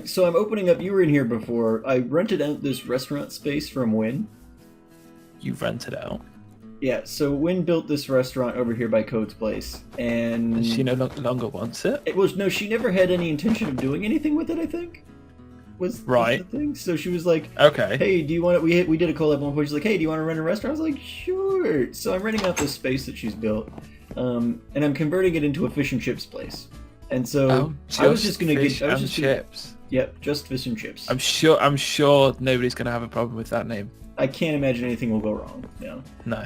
So I'm opening up. You were in here before. I rented out this restaurant space from Wynn. You rented out. Yeah, so Wynn built this restaurant over here by Code's place, and She no longer wants it. it was no. She never had any intention of doing anything with it. I think was Right. the thing. So she was like, Okay. "Hey, do you want it?" We did a collab at one point. She's like, "Hey, do you want to rent a restaurant?" I was like, "Sure." So I'm renting out this space that she's built, and I'm converting it into a fish and chips place. And so I was just gonna fish get and chips. Yep, just fish and chips. I'm sure nobody's gonna have a problem with that name. I can't imagine anything will go wrong. No. No.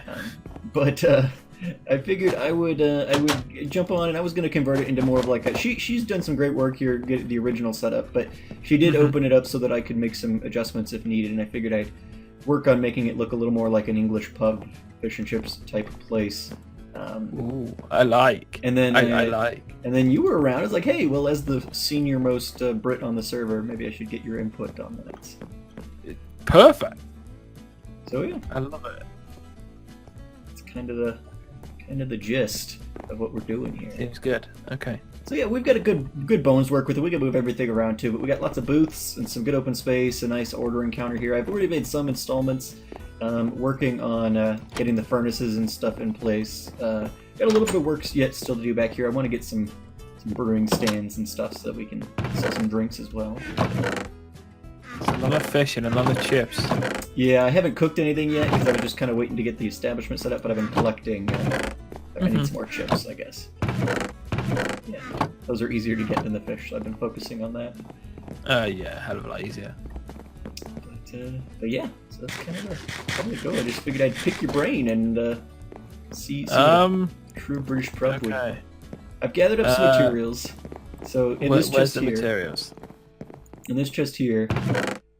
But I figured I would jump on, and I was going to convert it into more of like a. She's done some great work here, get the original setup, but she did open it up so that I could make some adjustments if needed, and I figured I'd work on making it look a little more like an English pub, fish and chips type place. Ooh, I like. And then I like. And then you were around. I was like, hey, well, as the senior most Brit on the server, maybe I should get your input on that. Perfect. So yeah, I love it. it's kind of the gist of what we're doing here. Seems good. Okay. So yeah, we've got a good bones work with it. We can move everything around too, but we got lots of booths and some good open space, a nice ordering counter here. I've already made some installments, working on getting the furnaces and stuff in place. Got a little bit of work yet still to do back here. I want to get some brewing stands and stuff so that we can sell some drinks as well. It's a lot of fish and a lot of chips. Yeah, I haven't cooked anything yet because I was just kind of waiting to get the establishment set up, but I've been collecting. I need some more chips, I guess. Yeah, those are easier to get than the fish, so I've been focusing on that. Yeah, hell of a lot easier. But yeah, so that's kind of how it go. I just figured I'd pick your brain and see what true British prep would. Okay. I've gathered up some materials. So in this Where's chest the here, materials? in this chest here,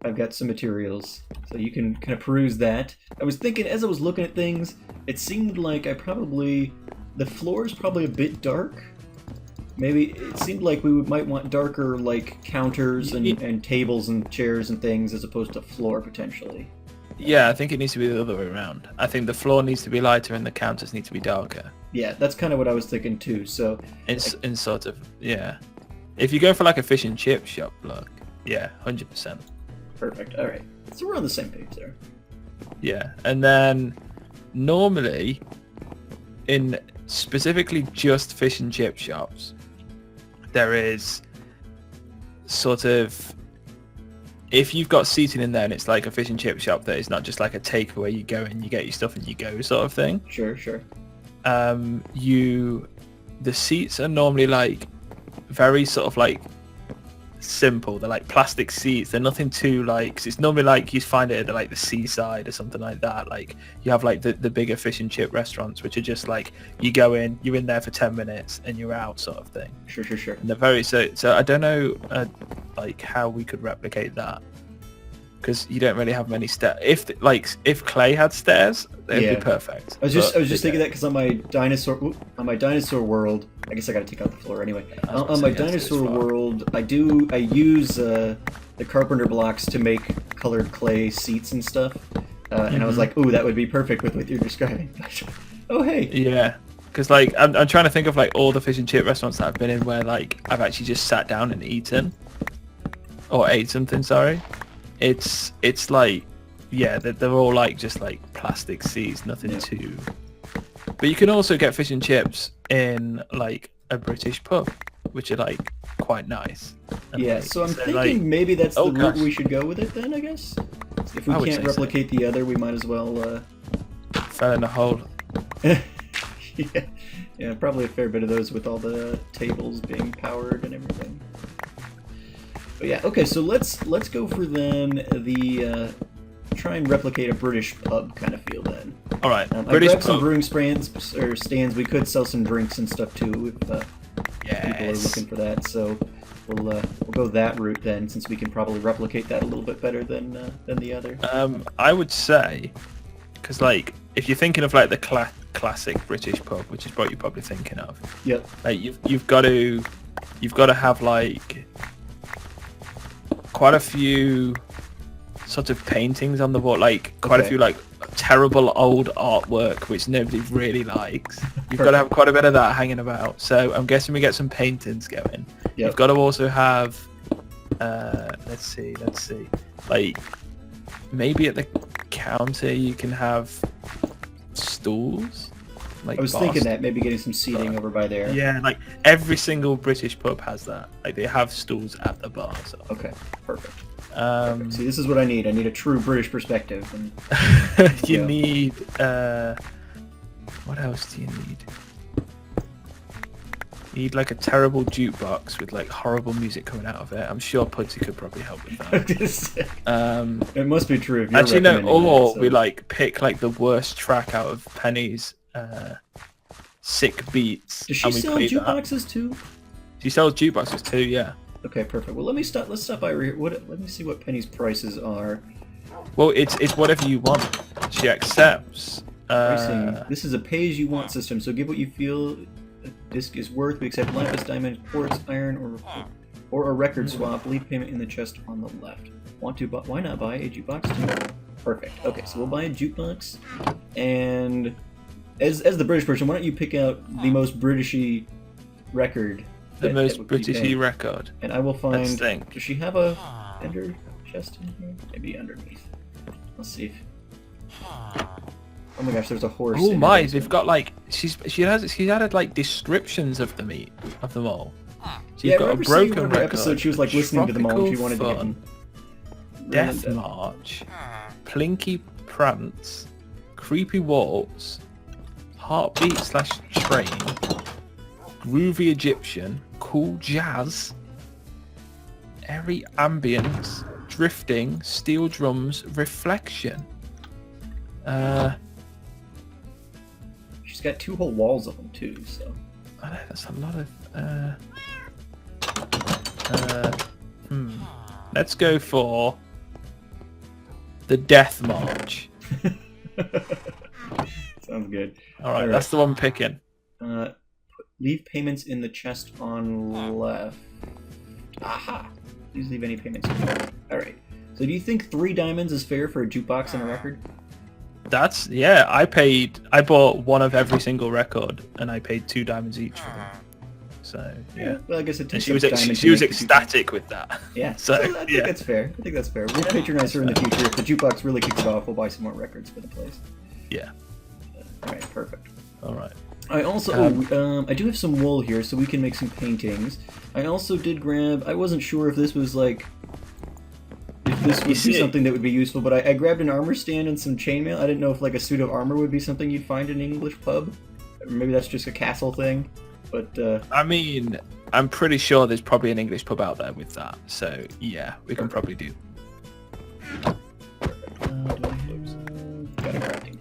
I've got some materials, so you can kind of peruse that. I was thinking, as I was looking at things, it seemed like the floor is probably a bit dark. Maybe it seemed like we might want darker, like, counters and tables and chairs and things, as opposed to floor, potentially. Yeah, I think it needs to be the other way around. I think the floor needs to be lighter and the counters need to be darker. Yeah, that's kind of what I was thinking, too, so... In sort of, yeah. If you go for, like, a fish and chip shop look, yeah, 100%. Perfect, alright. So we're on the same page there. Yeah, and then normally, in specifically just fish and chip shops, there is sort of, if you've got seating in there and it's like a fish and chip shop that is not just like a takeaway, you go in, you get your stuff and you go sort of thing. Sure. The seats are normally like very sort of like simple. They're like plastic seats. They're nothing too like, 'cause it's normally like you find it at like the seaside or something like that. Like you have like the bigger fish and chip restaurants, which are just like you go in, you're in there for 10 minutes and you're out sort of thing. Sure. And they're very so I don't know like how we could replicate that, because you don't really have many stairs. If Clay had stairs, it'd be perfect. I was just thinking that because on my dinosaur world, I guess I got to take out the floor anyway. On my dinosaur world, I use the carpenter blocks to make colored clay seats and stuff, and I was like, ooh, that would be perfect with what you're describing. Oh hey. Yeah, because like I'm trying to think of like all the fish and chip restaurants that I've been in where like I've actually just sat down and eaten or ate something. Sorry. It's like, yeah, they're all like just like plastic seats, nothing too. But you can also get fish and chips in like a British pub, which are like quite nice. And yeah, like, so I'm thinking like, maybe that's the route we should go with it then, I guess. If we can't replicate the other, we might as well... Fell in a hole. Yeah, probably a fair bit of those with all the tables being powered and everything. But yeah, okay, so let's go for then the try and replicate a British pub kind of feel then. All right, British I grabbed some brewing stands. We could sell some drinks and stuff too if people are looking for that. So we'll go that route then, since we can probably replicate that a little bit better than the other. I would say, because like if you're thinking of like the classic British pub, which is what you're probably thinking of. Yep. Like you've got to have like quite a few sort of paintings on the wall, like quite a few like terrible old artwork which nobody really likes. You've got to have quite a bit of that hanging about. So I'm guessing we get some paintings going. Yep. You've got to also have let's see. Like, maybe at the counter you can have stools. Like I was thinking that maybe getting some seating over by there. Yeah, like every single British pub has that. Like they have stools at the bar. So. Okay, perfect. See, this is what I need. I need a true British perspective. And, you need. What else do you need? You need like a terrible jukebox with like horrible music coming out of it. I'm sure Pudsey could probably help with that. It must be true. If you're actually, no. Or that, so. we like pick like the worst track out of Penny's sick beats. Does she sell jukeboxes too? She sells jukeboxes too. Yeah. Okay, perfect. Well, let's stop by here. Let me see what Penny's prices are. Well, it's whatever you want. She accepts. This is a pay-as-you-want system, so give what you feel a disc is worth. We accept lapis, diamond, quartz, iron, or a record swap. Leave payment in the chest on the left. Want to? Why not buy a jukebox too? Perfect. Okay, so we'll buy a jukebox, and as the British person, why don't you pick out the most Britishy record? The most Britishy record. And I will find. Does she have a ender chest in here? Maybe underneath. Let's see. Oh my gosh, there's a horse. Oh my, they've got like she added like descriptions of them all. So you've got a broken record. Episode she was like listening to them all and she wanted to get them. Death March, Plinky Prance, Creepy Waltz, Heartbeat / Train, Groovy Egyptian, Cool Jazz, Airy Ambience, Drifting, Steel Drums, Reflection. She's got 2 whole walls of them too, so. I know, that's a lot of. Let's go for the Death March. Sounds good. All right, that's the one I'm picking. Leave payments in the chest on left. Aha! Please leave any payments. All right. So do you think 3 diamonds is fair for a jukebox and a record? That's I bought one of every single record and I paid 2 diamonds each for them. So yeah. Well, I guess it takes she was ecstatic with that. Yeah. So I think that's fair. We'll patronize her in the future. If the jukebox really kicks it off, we'll buy some more records for the place. Yeah. All right. Perfect. All right. I also I do have some wool here, so we can make some paintings. I also did grab. I wasn't sure if this was like. If this would be something that would be useful, but I grabbed an armor stand and some chainmail. I didn't know if like a suit of armor would be something you'd find in an English pub. Or maybe that's just a castle thing. But I mean, I'm pretty sure there's probably an English pub out there with that. So yeah, we can probably do.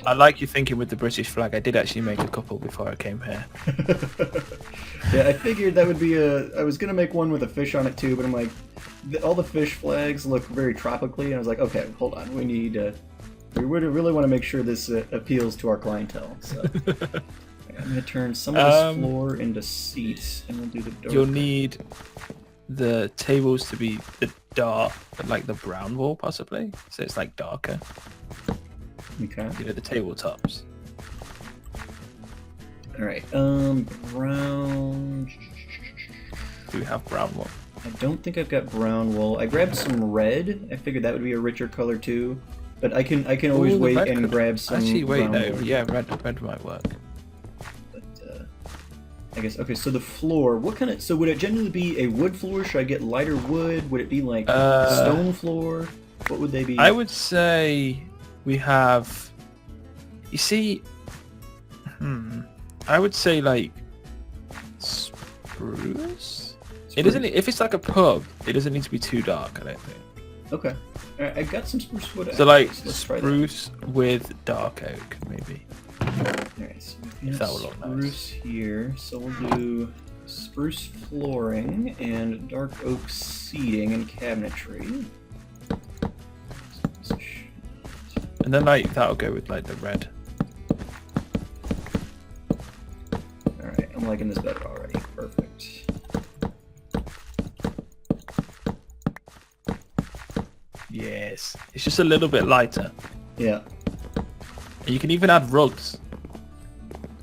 I like you thinking with the British flag. I did actually make a couple before I came here. Yeah, I figured that would be I was gonna make one with a fish on it too, but I'm like, all the fish flags look very tropically, and I was like, okay, hold on, we need. We really want to make sure this appeals to our clientele. So I'm gonna turn some of this floor into seats, and we'll do the dark. You'll need the tables to be the dark, but like the brown wall possibly, so it's like darker. Okay. You know, the tabletops. Alright, brown... Do we have brown wool? I don't think I've got brown wool. I grabbed some red. I figured that would be a richer color too. But I can always wait and grab some actually, wait, no. wool. Yeah, red might work. But, I guess, okay, so the floor, what kind of... So would it generally be a wood floor? Should I get lighter wood? Would it be like stone floor? What would they be? I would say... We have, you see, I would say like spruce. It doesn't. If it's like a pub, it doesn't need to be too dark. I don't think. Okay. All right, I got some spruce wood. So like spruce with dark oak, maybe. All right. So if that would look nice. Spruce here. So we'll do spruce flooring and dark oak seating and cabinetry. And then like that'll go with like the red. Alright, I'm liking this better already. Perfect. Yes. It's just a little bit lighter. Yeah. And you can even add rugs.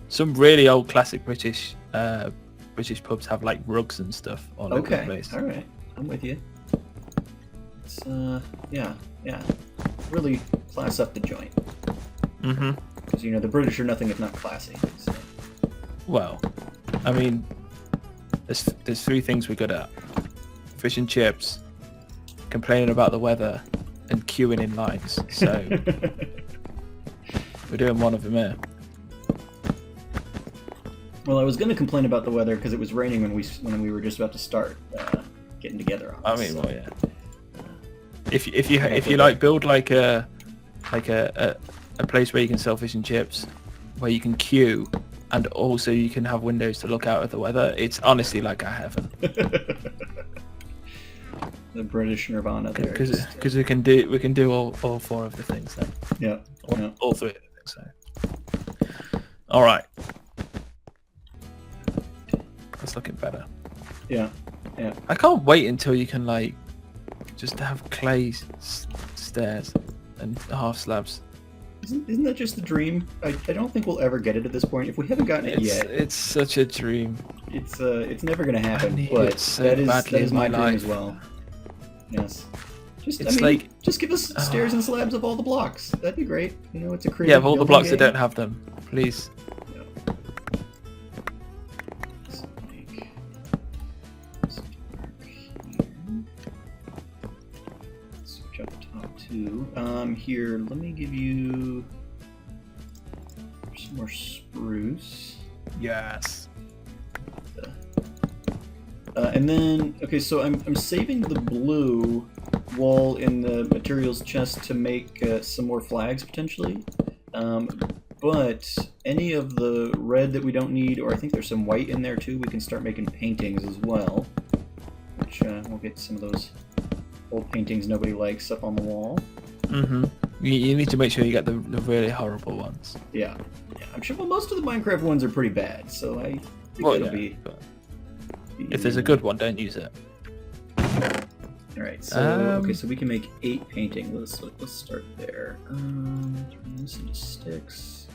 Some really old classic British pubs have like rugs and stuff all over the place. Alright. I'm with you. It's yeah. Really class up the joint. Mm-hmm. Because, you know, the British are nothing if not classy. So. Well, I mean, there's three things we're good at: fish and chips, complaining about the weather, and queuing in lines. So we're doing one of them here. Well, I was going to complain about the weather because it was raining when we were just about to start getting together on this. I mean, well, yeah. If you like build like a place where you can sell fish and chips, where you can queue, and also you can have windows to look out at the weather, it's honestly like a heaven. The British Nirvana there. Because we can do all four of the things then. Yeah. All three of the things. So. All right. That's looking better. Yeah. I can't wait until you can like just have clay stairs and half slabs. Isn't that just the dream? I don't think we'll ever get it at this point. If we haven't gotten it yet, it's such a dream. It's never gonna happen. But so that badly is in my my dream life. as well. Yes. Just give us stairs and slabs of all the blocks. That'd be great. You know, it's a creative. Yeah, of all the blocks game. that don't have them, please. Switch out the top two. Here, let me give you some more spruce. Yes. And then, okay, so I'm saving the blue wall in the materials chest to make some more flags potentially. But any of the red that we don't need, or I think there's some white in there too, we can start making paintings as well. Which we'll get some of those old paintings nobody likes up on the wall. Mm-hmm. You need to make sure you get the really horrible ones. Yeah. I'm sure. Well, most of the Minecraft ones are pretty bad, so I think it'll be. If there's a good one, don't use it. All right. So okay, so we can make 8 painting. Let's start there. Turn this into sticks.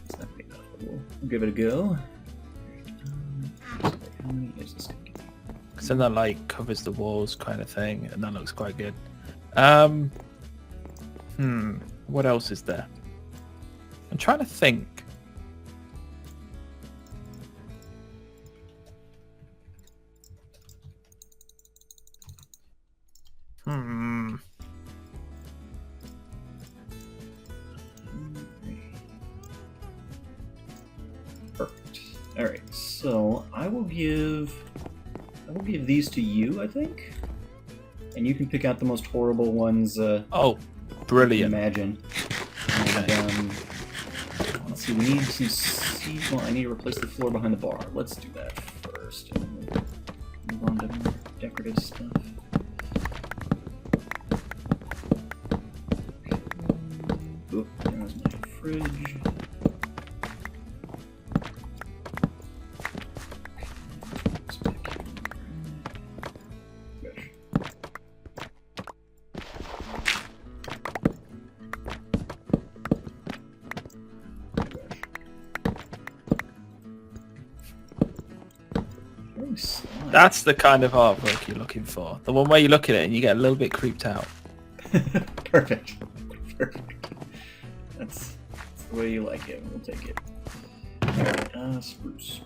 It's not big enough. We'll give it a go. How many is this going to give? Because then that like covers the walls, kind of thing, and that looks quite good. What else is there? I'm trying to think. Perfect. All right. So I will give these to you, I think, and you can pick out the most horrible ones. Oh, brilliant! Imagine. And, let's see. We need some seed. Well, I need to replace the floor behind the bar. Let's do that first, and then we'll move on to more decorative stuff. Oop, there's my fridge. That's the kind of artwork you're looking for. The one where you look at it and you get a little bit creeped out. Perfect. That's the way you like it. We'll take it. Alright, spruce.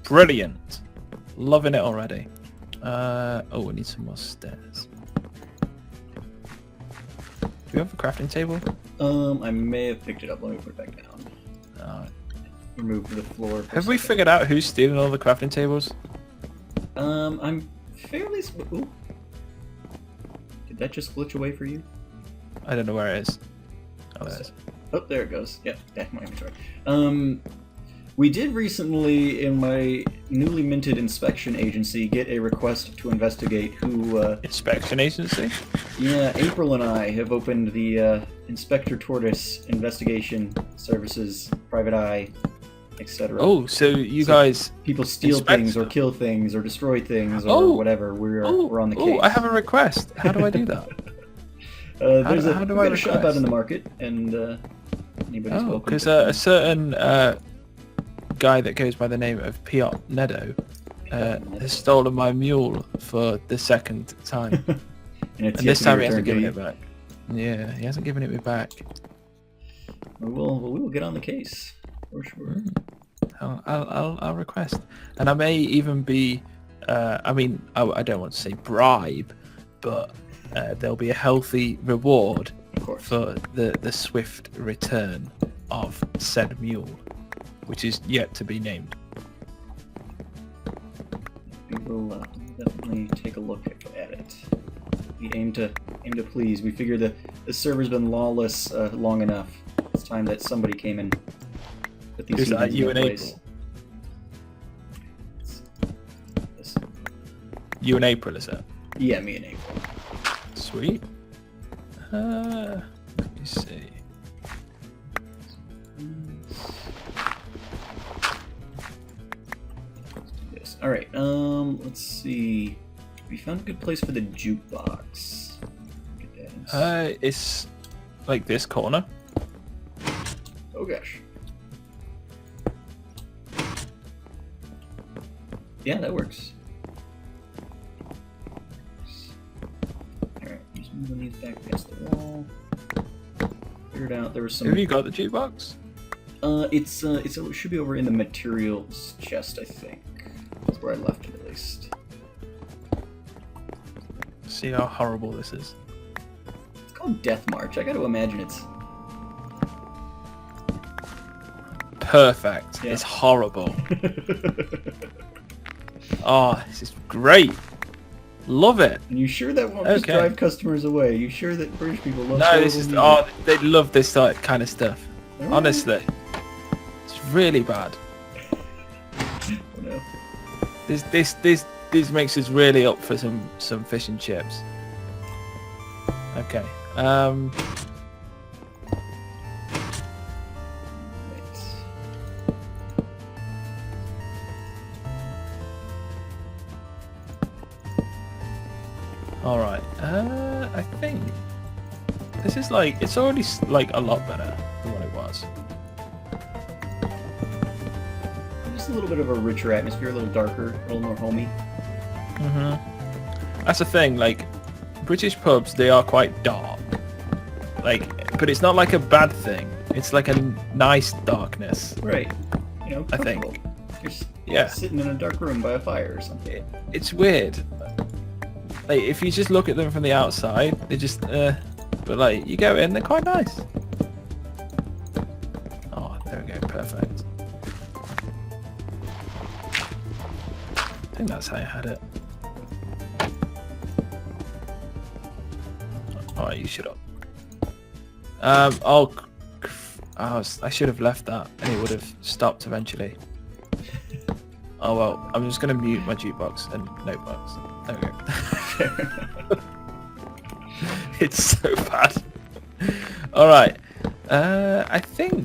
Brilliant. Loving it already. Oh, we need some more stairs. Do we have a crafting table? I may have picked it up. Let me put it back down. Remove the floor. Have we figured out who's stealing all the crafting tables? I'm fairly... Ooh. Did that just glitch away for you? I don't know where it is. Oh, there it is. Oh, there it goes. Yep, back in my inventory. We did recently, in my newly minted inspection agency, get a request to investigate who... Inspection agency? Yeah, April and I have opened the Inspector Tortoise Investigation Services Private Eye, etc. Oh, so you So guys people steal inspect things or them? kill things or destroy things or Oh. whatever. We're on the case. Oh, I have a request. How do I do that? There's how do we've I got a shop out request? in the market, and anybody's Oh, welcome. because to a certain guy that goes by the name of Piot Nedo has stolen my mule for the second time. and it's And yet this to be time he hasn't returned to given you. it back. Yeah, he hasn't given it me back. We will get on the case for sure. I'll request, and I may even be. I mean, I don't want to say bribe, but there'll be a healthy reward Of course. for the swift return of said mule, which is yet to be named. We will definitely take a look at it. We aim to please. We figure the server's been lawless long enough. It's time that somebody came and put these Is that heathens you in and their place. April? This- You and April, is it? Yeah, me and April. Sweet. Let me see. Let's do this. All right. Let's see. We found a good place for the jukebox. Get that in. It's like this corner. Oh gosh. Yeah, that works. Alright, just moving these back against the wall. Figured out there was some. Have you got the jukebox? It should be over in the materials chest, I think. That's where I left it at least. See how horrible this is. It's called Death March. I gotta imagine it's. Perfect. Yeah. It's horrible. Oh, this is great. Love it. And you sure that won't just Okay. drive customers away? You sure that British people love No, this is horrible they love this kind of stuff. music? Honestly, it's really bad. Oh, no. This makes us really up for some fish and chips. Okay. Right. All right. I think this is like it's already like a lot better than what it was. Just a little bit of a richer atmosphere, a little darker, a little more homey. That's the thing. Like British pubs, they are quite dark. Like, but it's not like a bad thing. It's like a nice darkness. Right. You know, I think. comfortable. You're Yeah. sitting in a dark room by a fire or something. It's weird. Like if you just look at them from the outside, they just but like you go in, they're quite nice. Oh, there we go, perfect. I think that's how I had it. Alright, you shut up. I should have left that and it would have stopped eventually. Oh well, I'm just gonna mute my jukebox and notebooks. There we go. It's so bad. Alright. I think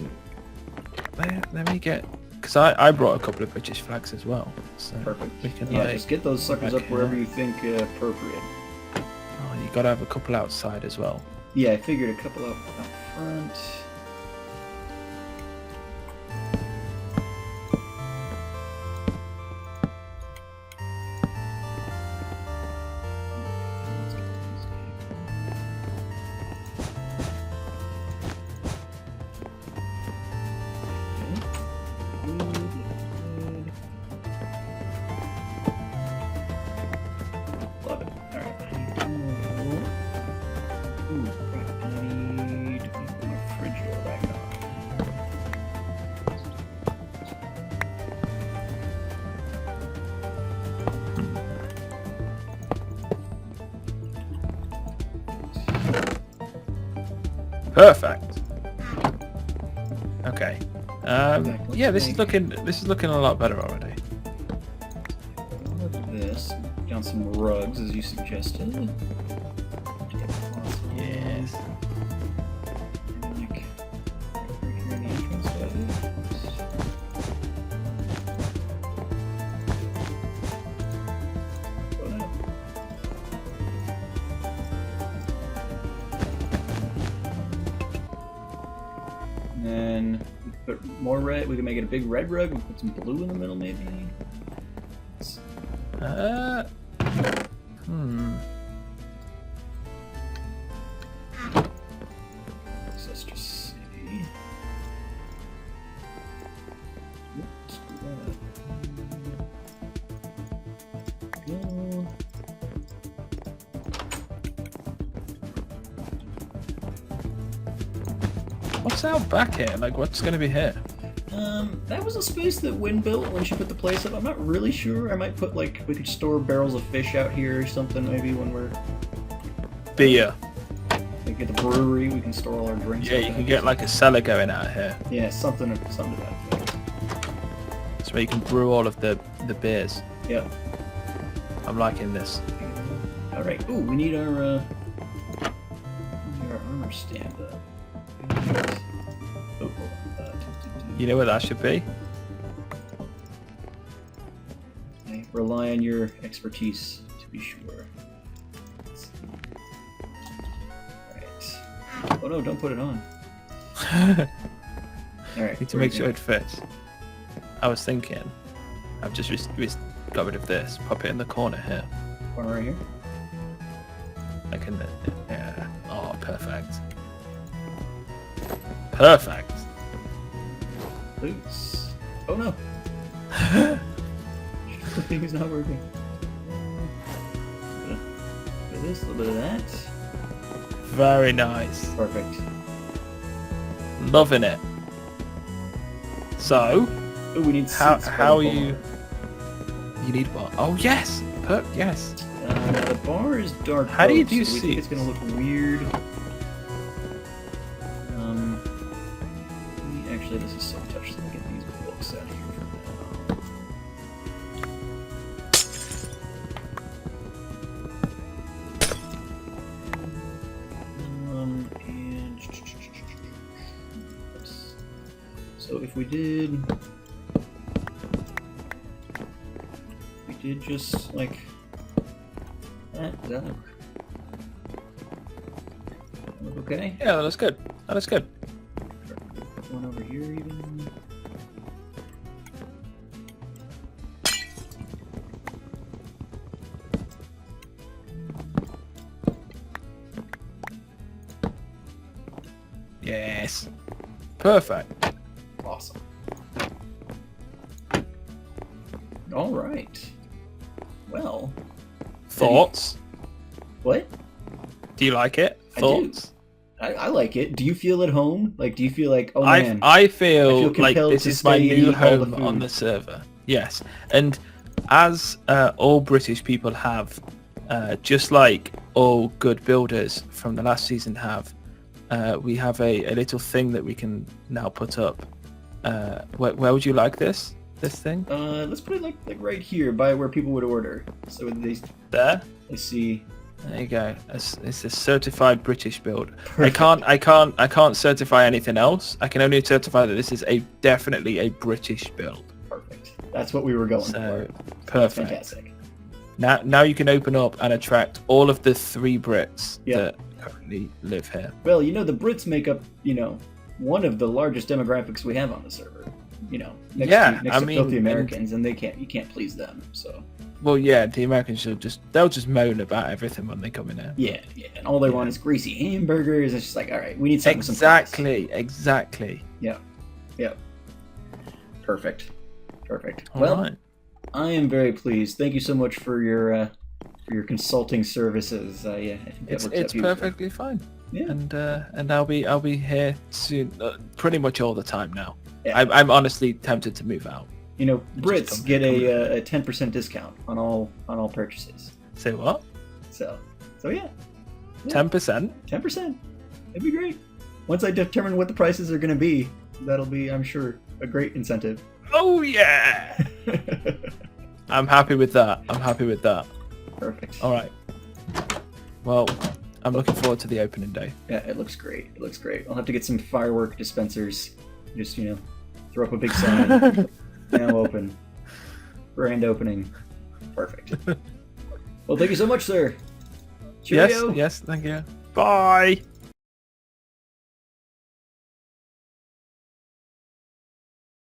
let me get because I brought a couple of British flags as well. So Perfect. we can Yeah, like just get those suckers back up wherever here. you think appropriate. Oh, you gotta have a couple outside as well. Yeah, I figured a couple out front. Love it. Alright. Ooh, right. I need to put my fridge door back on. Perfect. Okay. Exactly. Yeah, this is looking a lot better already. Look at this. Down some rugs as you suggested. then we can put more red. We can make it a big red rug. We can put some blue in the middle, maybe. So let's just see. Oops, no. What's out back here? Like, what's going to be here? That was a space that Wynn built when she put the place up. I'm not really sure. I might put, like, we could store barrels of fish out here or something, maybe when we're... Beer. Like at the brewery, we can store all our drinks. Yeah, you can get, like, a cellar going out here. Yeah, something to that effect. So where you can brew all of the beers. Yep. I'm liking this. Alright. Ooh, we need our armor stand up. Oh, You know where that should be? I rely on your expertise, to be sure. Alright. Oh no, don't put it on. Alright. Need to make sure it fits. I was thinking, I've just got rid of this. Pop it in the corner here. Corner right here? Like in the... Yeah. Oh, perfect. Perfect. Boots. Oh no! The thing is not working. A bit of this, a little bit of that. Very nice. Perfect. Loving it. So, Oh, we need how seats are by the you? You need what? Oh yes, yes. The bar is dark. How do you do so we think it's gonna look weird. Actually, this is so touch. Let me get these books out here for now. And so if we did just like that, does that look okay? Yeah, that looks good. That looks good. One over here even. Yes. Perfect. Awesome. All right. Well. Thoughts? What? Do you like it? Thoughts? I like it. Do you feel at home? Like, do you feel like, oh man? I feel like compelled this to is my stay and new eat all the home food. on the server. Yes, and as all British people have, just like all good builders from the last season have, we have a little thing that we can now put up. Where would you like this thing? Let's put it like right here by where people would order. So they see. There you go. It's a certified British build. I can't certify anything else. I can only certify that this is definitely a British build. Perfect. That's what we were going for. Perfect. Fantastic. Now you can open up and attract all of the 3 Brits that currently live here. Well, the Brits make up, one of the largest demographics we have on the server. Next to filthy Americans, and you can't please them. So. Well, yeah, the Americans they'll just moan about everything when they come in here. Yeah, and all they want is greasy hamburgers. It's just like, all right, we need something with some fries. Exactly. Yeah. Perfect. All Well, right. I am very pleased. Thank you so much for your consulting services. I think that works It's out perfectly fine. Yeah. And I'll be here soon, pretty much all the time now. Yeah. I'm honestly tempted to move out. Brits get a 10% discount on all purchases. Say what? So yeah. 10%? 10%. It'd be great. Once I determine what the prices are going to be, that'll be, I'm sure, a great incentive. Oh yeah. I'm happy with that. Perfect. All right. Well, I'm looking forward to the opening day. Yeah, it looks great. I'll have to get some firework dispensers. Just, throw up a big sign. Now open. Grand opening. Perfect. Well, thank you so much, sir. Cheerio. Yes, thank you. Bye.